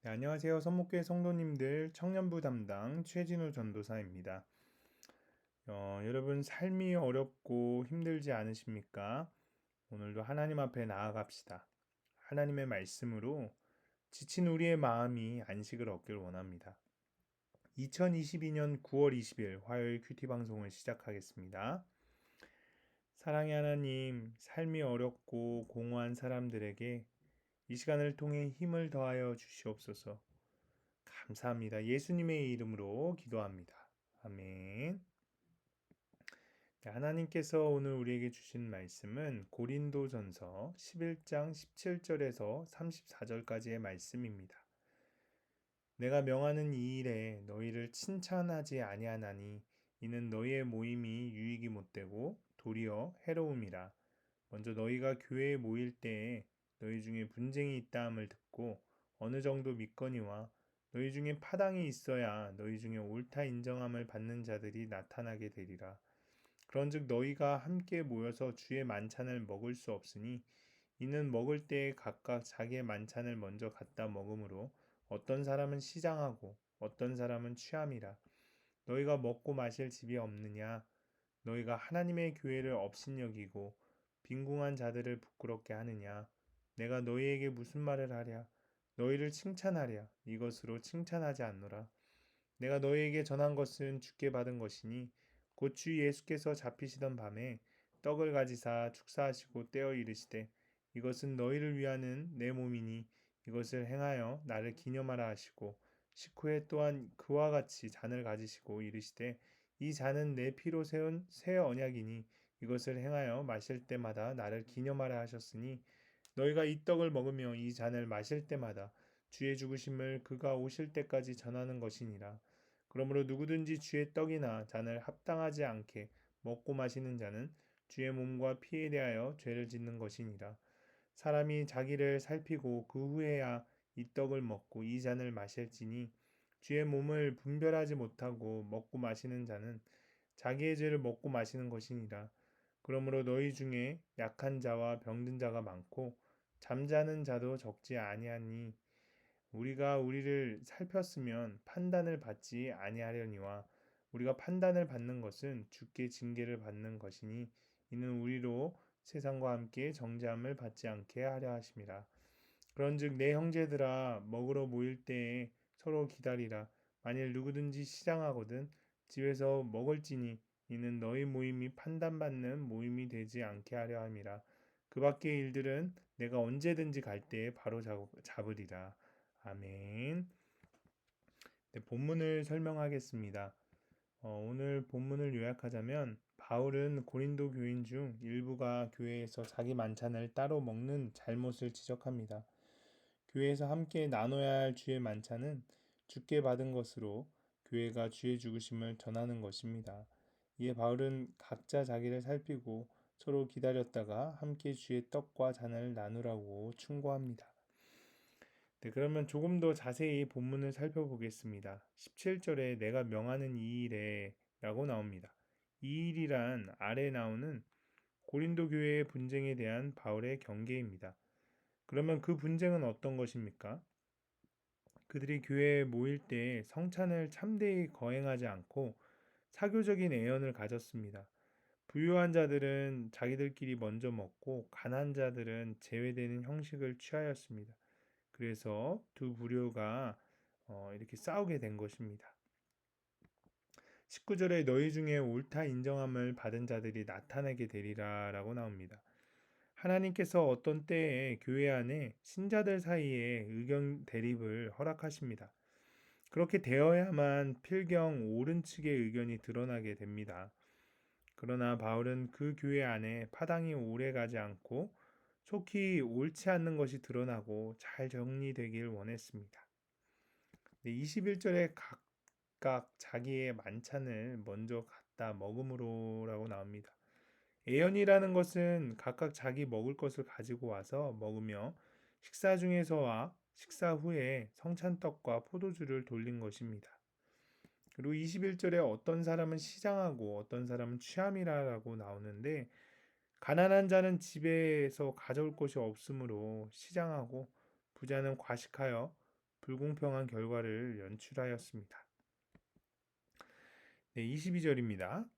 네, 안녕하세요. 선목교회 성도님들 청년부 담당 최진우 전도사입니다. 여러분 삶이 어렵고 힘들지 않으십니까? 오늘도 하나님 앞에 나아갑시다. 하나님의 말씀으로 지친 우리의 마음이 안식을 얻길 원합니다. 2022년 9월 20일 화요일 큐티 방송을 시작하겠습니다. 사랑의 하나님, 삶이 어렵고 공허한 사람들에게 이 시간을 통해 힘을 더하여 주시옵소서. 감사합니다. 예수님의 이름으로 기도합니다. 아멘. 네, 하나님께서 오늘 우리에게 주신 말씀은 고린도전서 11장 17절에서 34절까지의 말씀입니다. 내가 명하는 이 일에 너희를 칭찬하지 아니하나니 이는 너희의 모임이 유익이 못되고 도리어 해로움이라. 먼저 너희가 교회에 모일 때에 너희 중에 분쟁이 있다함을 듣고 어느 정도 믿거니와 너희 중에 파당이 있어야 너희 중에 옳다 인정함을 받는 자들이 나타나게 되리라. 그런즉 너희가 함께 모여서 주의 만찬을 먹을 수 없으니 이는 먹을 때에 각각 자기의 만찬을 먼저 갖다 먹으므로 어떤 사람은 시장하고 어떤 사람은 취함이라. 너희가 먹고 마실 집이 없느냐? 너희가 하나님의 교회를 업신여기고 빈궁한 자들을 부끄럽게 하느냐? 내가 너희에게 무슨 말을 하랴? 너희를 칭찬하랴? 이것으로 칭찬하지 않노라. 내가 너희에게 전한 것은 주께 받은 것이니 곧 주 예수께서 잡히시던 밤에 떡을 가지사 축사하시고 떼어 이르시되 이것은 너희를 위하는 내 몸이니 이것을 행하여 나를 기념하라 하시고 식후에 또한 그와 같이 잔을 가지시고 이르시되 이 잔은 내 피로 세운 새 언약이니 이것을 행하여 마실 때마다 나를 기념하라 하셨으니 너희가 이 떡을 먹으며 이 잔을 마실 때마다 주의 죽으심을 그가 오실 때까지 전하는 것이니라. 그러므로 누구든지 주의 떡이나 잔을 합당하지 않게 먹고 마시는 자는 주의 몸과 피에 대하여 죄를 짓는 것이니라. 사람이 자기를 살피고 그 후에야 이 떡을 먹고 이 잔을 마실지니 주의 몸을 분별하지 못하고 먹고 마시는 자는 자기의 죄를 먹고 마시는 것이니라. 그러므로 너희 중에 약한 자와 병든 자가 많고 잠자는 자도 적지 아니하니 우리가 우리를 살폈으면 판단을 받지 아니하려니와 우리가 판단을 받는 것은 주께 징계를 받는 것이니 이는 우리로 세상과 함께 정죄함을 받지 않게 하려 하심이라. 그런즉 내 형제들아 먹으러 모일 때에 서로 기다리라. 만일 누구든지 시장하거든 집에서 먹을지니 이는 너희 모임이 판단받는 모임이 되지 않게 하려 함이라. 그 밖의 일들은 내가 언제든지 갈 때에 바로 잡으리라. 아멘. 네, 본문을 설명하겠습니다. 오늘 본문을 요약하자면 바울은 고린도 교인 중 일부가 교회에서 자기 만찬을 따로 먹는 잘못을 지적합니다. 교회에서 함께 나눠야 할 주의 만찬은 주께 받은 것으로 교회가 주의 죽으심을 전하는 것입니다. 이에 바울은 각자 자기를 살피고 서로 기다렸다가 함께 주의 떡과 잔을 나누라고 충고합니다. 네, 그러면 조금 더 자세히 본문을 살펴보겠습니다. 17절에 내가 명하는 이 일에 라고 나옵니다. 이 일이란 아래 나오는 고린도 교회의 분쟁에 대한 바울의 경계입니다. 그러면 그 분쟁은 어떤 것입니까? 그들이 교회에 모일 때 성찬을 참되이 거행하지 않고 사교적인 애연을 가졌습니다. 부유한 자들은 자기들끼리 먼저 먹고 가난한 자들은 제외되는 형식을 취하였습니다. 그래서 두 부류가 이렇게 싸우게 된 것입니다. 19절에 너희 중에 옳다 인정함을 받은 자들이 나타나게 되리라 라고 나옵니다. 하나님께서 어떤 때에 교회 안에 신자들 사이에 의견 대립을 허락하십니다. 그렇게 되어야만 필경 옳은 측의 의견이 드러나게 됩니다. 그러나 바울은 그 교회 안에 파당이 오래 가지 않고 속히 옳지 않는 것이 드러나고 잘 정리되길 원했습니다. 21절에 각각 자기의 만찬을 먼저 갖다 먹음으로라고 나옵니다. 예언이라는 것은 각각 자기 먹을 것을 가지고 와서 먹으며 식사 중에서와 식사 후에 성찬떡과 포도주를 돌린 것입니다. 그리고 21절에 어떤 사람은 시장하고 어떤 사람은 취함이라고 나오는데 가난한 자는 집에서 가져올 것이 없으므로 시장하고 부자는 과식하여 불공평한 결과를 연출하였습니다. 네, 22절입니다.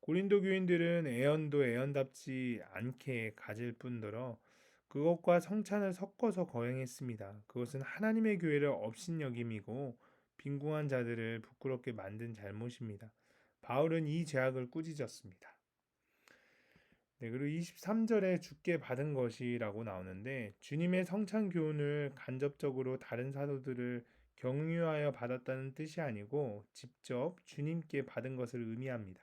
고린도 교인들은 애언도 애언답지 않게 가질 뿐더러 그것과 성찬을 섞어서 거행했습니다. 그것은 하나님의 교회를 업신여김이고 빈궁한 자들을 부끄럽게 만든 잘못입니다. 바울은 이 죄악을 꾸짖었습니다. 네, 그리고 23절에 주께 받은 것이라고 나오는데 주님의 성찬 교훈을 간접적으로 다른 사도들을 경유하여 받았다는 뜻이 아니고 직접 주님께 받은 것을 의미합니다.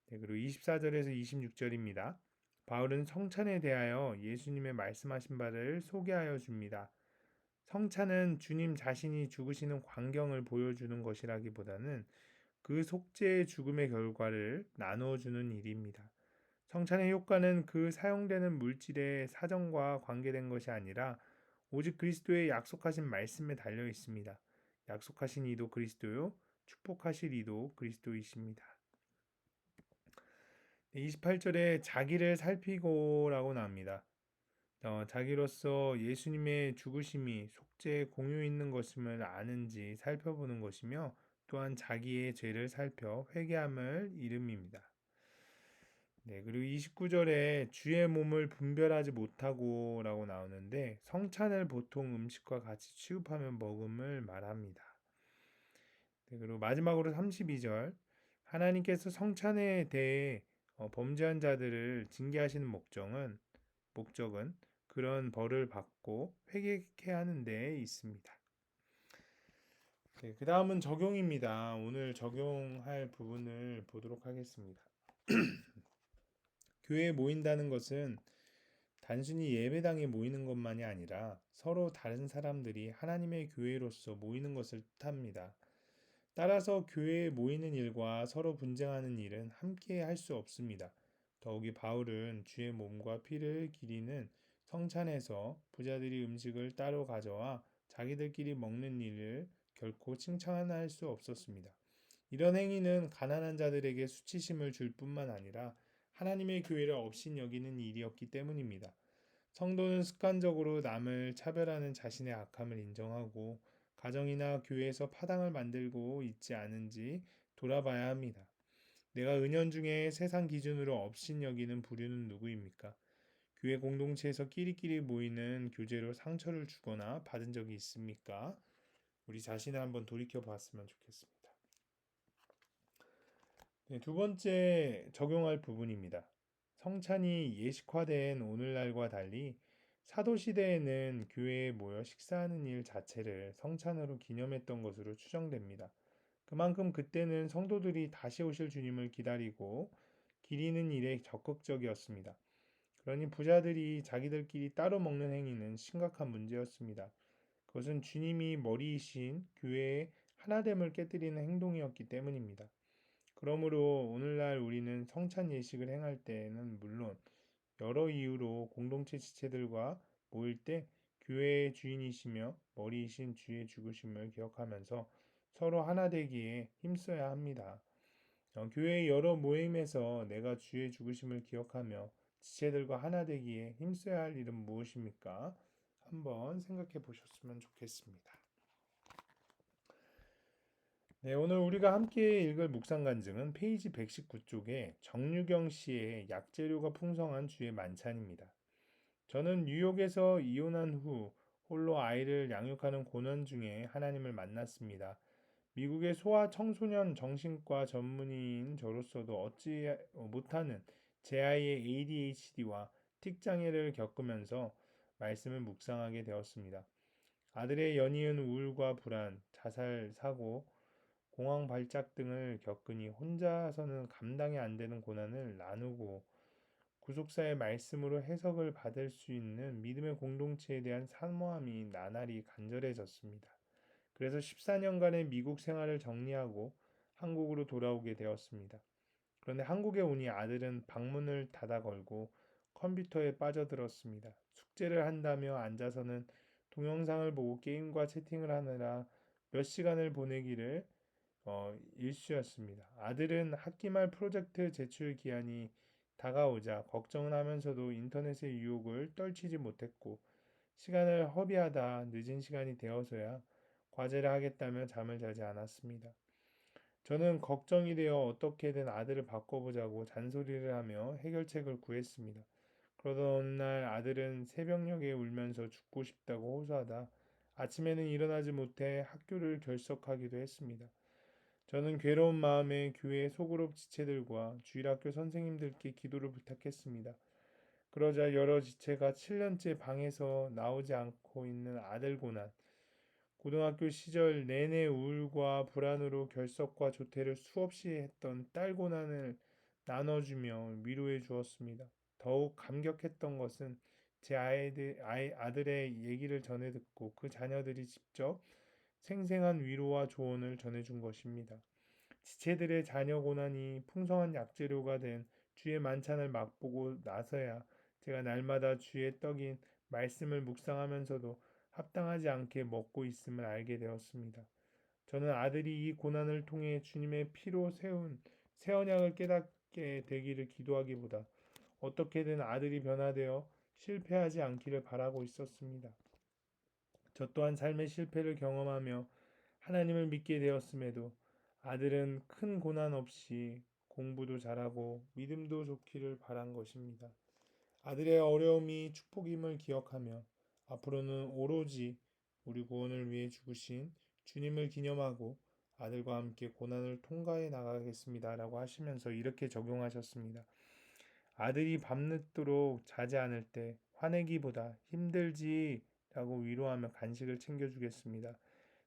네, 그리고 24절에서 26절입니다. 바울은 성찬에 대하여 예수님의 말씀하신 바를 소개하여 줍니다. 성찬은 주님 자신이 죽으시는 광경을 보여주는 것이라기보다는 그 속죄의 죽음의 결과를 나누어 주는 일입니다. 성찬의 효과는 그 사용되는 물질의 사정과 관계된 것이 아니라 오직 그리스도의 약속하신 말씀에 달려 있습니다. 약속하신 이도 그리스도요, 축복하실 이도 그리스도이십니다. 28절에 자기를 살피고라고 나옵니다. 자기로서 예수님의 죽으심이 속죄의 공유 있는 것임을 아는지 살펴보는 것이며 또한 자기의 죄를 살펴 회개함을 이름입니다. 네, 그리고 29절에 주의 몸을 분별하지 못하고라고 나오는데 성찬을 보통 음식과 같이 취급하며 먹음을 말합니다. 네, 그리고 마지막으로 32절 하나님께서 성찬에 대해 범죄한 자들을 징계하시는 목적은 그런 벌을 받고 회개케 하는 데 있습니다. 네, 그 다음은 적용입니다. 오늘 적용할 부분을 보도록 하겠습니다. 교회에 모인다는 것은 단순히 예배당에 모이는 것만이 아니라 서로 다른 사람들이 하나님의 교회로서 모이는 것을 뜻합니다. 따라서 교회에 모이는 일과 서로 분쟁하는 일은 함께 할 수 없습니다. 더욱이 바울은 주의 몸과 피를 기리는 성찬에서 부자들이 음식을 따로 가져와 자기들끼리 먹는 일을 결코 칭찬할 수 없었습니다. 이런 행위는 가난한 자들에게 수치심을 줄 뿐만 아니라 하나님의 교회를 업신여기는 일이었기 때문입니다. 성도는 습관적으로 남을 차별하는 자신의 악함을 인정하고 가정이나 교회에서 파당을 만들고 있지 않은지 돌아봐야 합니다. 내가 은연중에 세상 기준으로 업신여기는 부류는 누구입니까? 교회 공동체에서 끼리끼리 모이는 교제로 상처를 주거나 받은 적이 있습니까? 우리 자신을 한번 돌이켜 봤으면 좋겠습니다. 네, 두 번째 적용할 부분입니다. 성찬이 예식화된 오늘날과 달리 사도시대에는 교회에 모여 식사하는 일 자체를 성찬으로 기념했던 것으로 추정됩니다. 그만큼 그때는 성도들이 다시 오실 주님을 기다리고 기리는 일에 적극적이었습니다. 그러니 부자들이 자기들끼리 따로 먹는 행위는 심각한 문제였습니다. 그것은 주님이 머리이신 교회의 하나됨을 깨뜨리는 행동이었기 때문입니다. 그러므로 오늘날 우리는 성찬 예식을 행할 때에는 물론 여러 이유로 공동체 지체들과 모일 때 교회의 주인이시며 머리이신 주의 죽으심을 기억하면서 서로 하나 되기에 힘써야 합니다. 교회의 여러 모임에서 내가 주의 죽으심을 기억하며 지체들과 하나 되기에 힘써야 할 일은 무엇입니까? 한번 생각해 보셨으면 좋겠습니다. 네, 오늘 우리가 함께 읽을 묵상간증은 페이지 119쪽에 정유경 씨의 약재료가 풍성한 주의 만찬입니다. 저는 뉴욕에서 이혼한 후 홀로 아이를 양육하는 고난 중에 하나님을 만났습니다. 미국의 소아 청소년 정신과 전문의인 저로서도 얻지 못하는 제 아이의 ADHD와 틱 장애를 겪으면서 말씀을 묵상하게 되었습니다. 아들의 연이은 우울과 불안, 자살 사고, 공황 발작 등을 겪으니 혼자서는 감당이 안 되는 고난을 나누고 구속사의 말씀으로 해석을 받을 수 있는 믿음의 공동체에 대한 사모함이 나날이 간절해졌습니다. 그래서 14년간의 미국 생활을 정리하고 한국으로 돌아오게 되었습니다. 그런데 한국에 오니 아들은 방문을 닫아 걸고 컴퓨터에 빠져들었습니다. 숙제를 한다며 앉아서는 동영상을 보고 게임과 채팅을 하느라 몇 시간을 보내기를 일쑤였습니다. 아들은 학기말 프로젝트 제출 기한이 다가오자 걱정은 하면서도 인터넷의 유혹을 떨치지 못했고 시간을 허비하다 늦은 시간이 되어서야 과제를 하겠다며 잠을 자지 않았습니다. 저는 걱정이 되어 어떻게든 아들을 바꿔보자고 잔소리를 하며 해결책을 구했습니다. 그러던 어느 날 아들은 새벽녘에 울면서 죽고 싶다고 호소하다 아침에는 일어나지 못해 학교를 결석하기도 했습니다. 저는 괴로운 마음에 교회 소그룹 지체들과 주일학교 선생님들께 기도를 부탁했습니다. 그러자 여러 지체가 7년째 방에서 나오지 않고 있는 아들 고난, 고등학교 시절 내내 우울과 불안으로 결석과 조퇴를 수없이 했던 딸 고난을 나눠주며 위로해 주었습니다. 더욱 감격했던 것은 제 아들의 얘기를 전해 듣고 그 자녀들이 직접 생생한 위로와 조언을 전해준 것입니다. 지체들의 자녀 고난이 풍성한 약재료가 된 주의 만찬을 맛보고 나서야 제가 날마다 주의 떡인 말씀을 묵상하면서도 합당하지 않게 먹고 있음을 알게 되었습니다. 저는 아들이 이 고난을 통해 주님의 피로 세운 새 언약을 깨닫게 되기를 기도하기보다 어떻게든 아들이 변화되어 실패하지 않기를 바라고 있었습니다. 저 또한 삶의 실패를 경험하며 하나님을 믿게 되었음에도 아들은 큰 고난 없이 공부도 잘하고 믿음도 좋기를 바란 것입니다. 아들의 어려움이 축복임을 기억하며 앞으로는 오로지 우리 구원을 위해 죽으신 주님을 기념하고 아들과 함께 고난을 통과해 나가겠습니다. 라고 하시면서 이렇게 적용하셨습니다. 아들이 밤늦도록 자지 않을 때 화내기보다 힘들지 라고 위로하며 간식을 챙겨주겠습니다.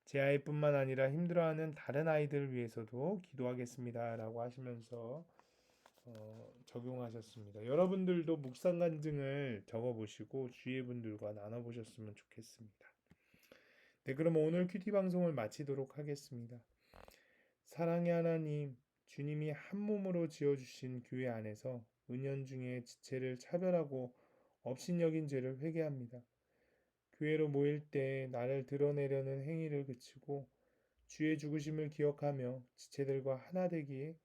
제 아이뿐만 아니라 힘들어하는 다른 아이들을 위해서도 기도하겠습니다. 라고 하시면서 적용하셨습니다. 여러분들도 묵상 간증을 적어보시고 주위의 분들과 나눠보셨으면 좋겠습니다. 네, 그럼 오늘 큐티 방송을 마치도록 하겠습니다. 사랑의 하나님, 주님이 한 몸으로 지어주신 교회 안에서 은연중에 지체를 차별하고 업신여긴 죄를 회개합니다. 교회로 모일 때 나를 드러내려는 행위를 그치고 주의 죽으심을 기억하며 지체들과 하나 되기에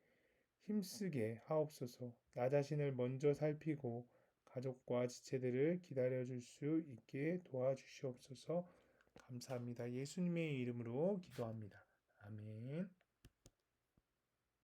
힘쓰게 하옵소서. 나 자신을 먼저 살피고 가족과 지체들을 기다려줄 수 있게 도와주시옵소서. 감사합니다. 예수님의 이름으로 기도합니다. 아멘.